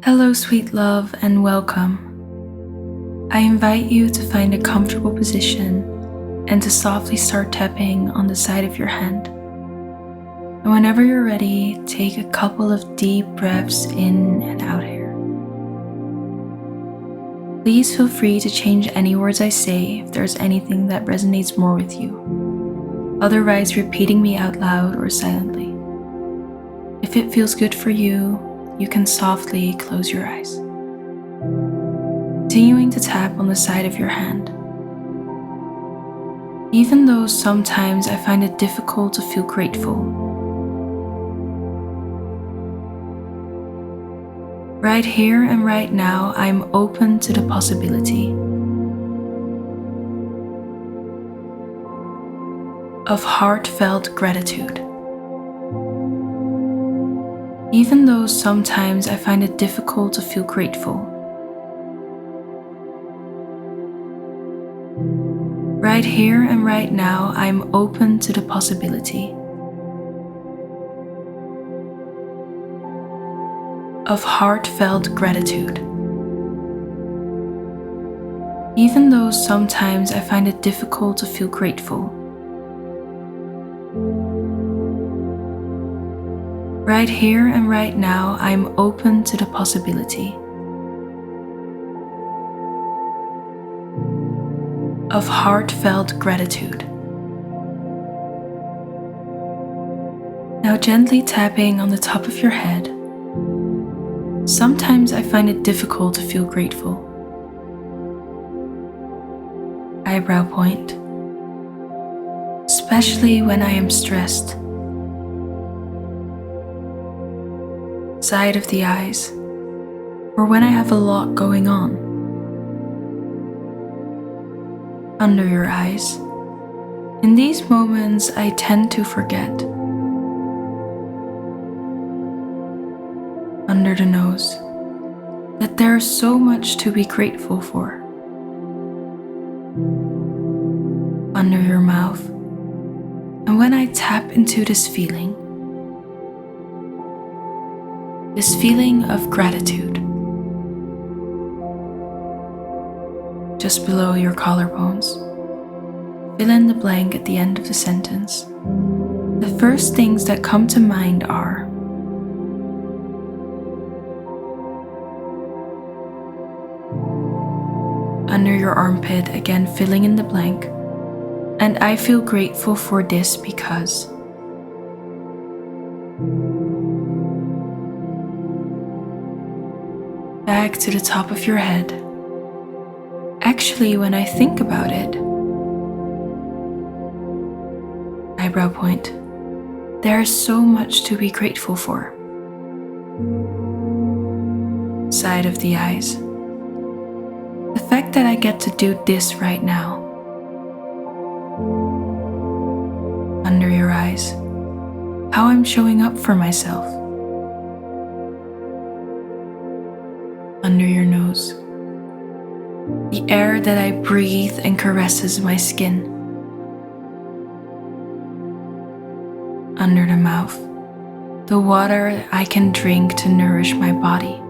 Hello, sweet love, and welcome. I invite you to find a comfortable position and to softly start tapping on the side of your hand. And whenever you're ready, take a couple of deep breaths in and out here. Please feel free to change any words I say if there's anything that resonates more with you. Otherwise, repeating me out loud or silently. If it feels good for you, you can softly close your eyes. Continuing to tap on the side of your hand. Even though sometimes I find it difficult to feel grateful, right here and right now, I'm open to the possibility of heartfelt gratitude. Even though sometimes I find it difficult to feel grateful, right here and right now, I'm open to the possibility of heartfelt gratitude. Even though sometimes I find it difficult to feel grateful, right here and right now, I'm open to the possibility of heartfelt gratitude. Now gently tapping on the top of your head. Sometimes I find it difficult to feel grateful. Eyebrow point, especially when I am stressed. Side of the eyes, or when I have a lot going on. Under your eyes. In these moments, I tend to forget. Under the nose, that there is so much to be grateful for. Under your mouth, and when I tap into this feeling of gratitude, just below your collarbones, fill in the blank at the end of the sentence. The first things that come to mind are under your armpit, again filling in the blank, and I feel grateful for this because. Back to the top of your head. Actually, when I think about it, eyebrow point, there is so much to be grateful for. Side of the eyes. The fact that I get to do this right now. Under your eyes. How I'm showing up for myself. Under your nose. The air that I breathe and caresses my skin. Under the mouth. The water I can drink to nourish my body.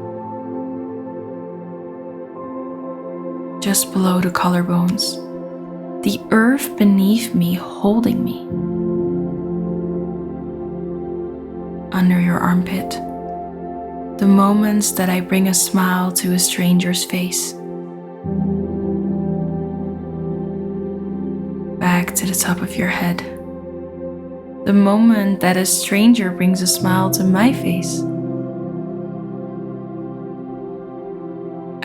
Just below the collarbones. The earth beneath me holding me. Under your armpit. The moments that I bring a smile to a stranger's face. Back to the top of your head. The moment that a stranger brings a smile to my face.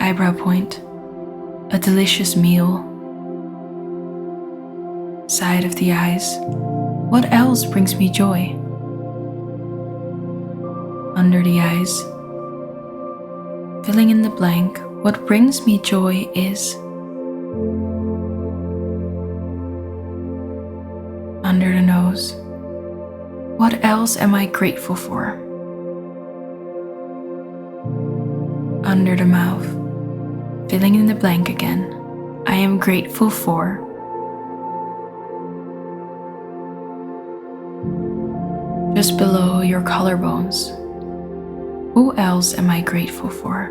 Eyebrow point. A delicious meal. Side of the eyes. What else brings me joy? Under the eyes. Filling in the blank, what brings me joy is. Under the nose. What else am I grateful for? Under the mouth. Filling in the blank again. I am grateful for. Just below your collarbones. Who else am I grateful for?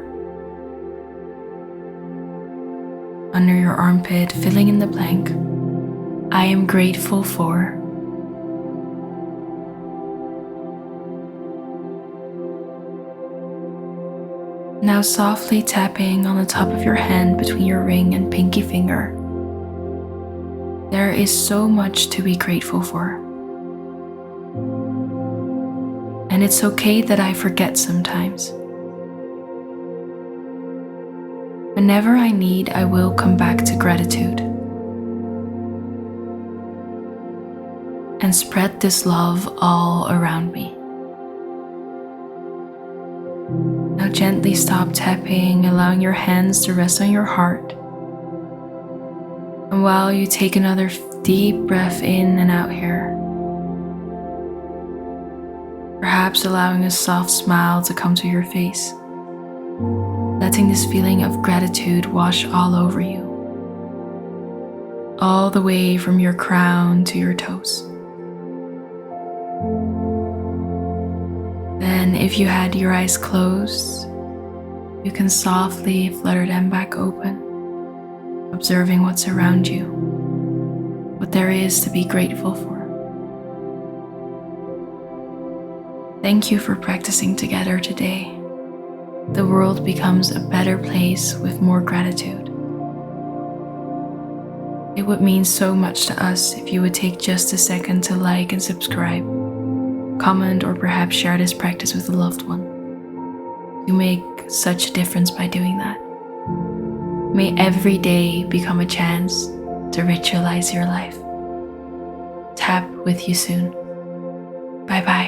Under your armpit, filling in the blank. I am grateful for. Now softly tapping on the top of your hand between your ring and pinky finger. There is so much to be grateful for. And it's okay that I forget sometimes. Whenever I need, I will come back to gratitude and spread this love all around me. Now gently stop tapping, allowing your hands to rest on your heart. And while you take another deep breath in and out here, perhaps allowing a soft smile to come to your face, letting this feeling of gratitude wash all over you, all the way from your crown to your toes. Then, if you had your eyes closed, you can softly flutter them back open, observing what's around you, what there is to be grateful for. Thank you for practicing together today. The world becomes a better place with more gratitude. It would mean so much to us if you would take just a second to like and subscribe, comment, or perhaps share this practice with a loved one. You make such a difference by doing that. May every day become a chance to ritualize your life. Tap with you soon. Bye bye.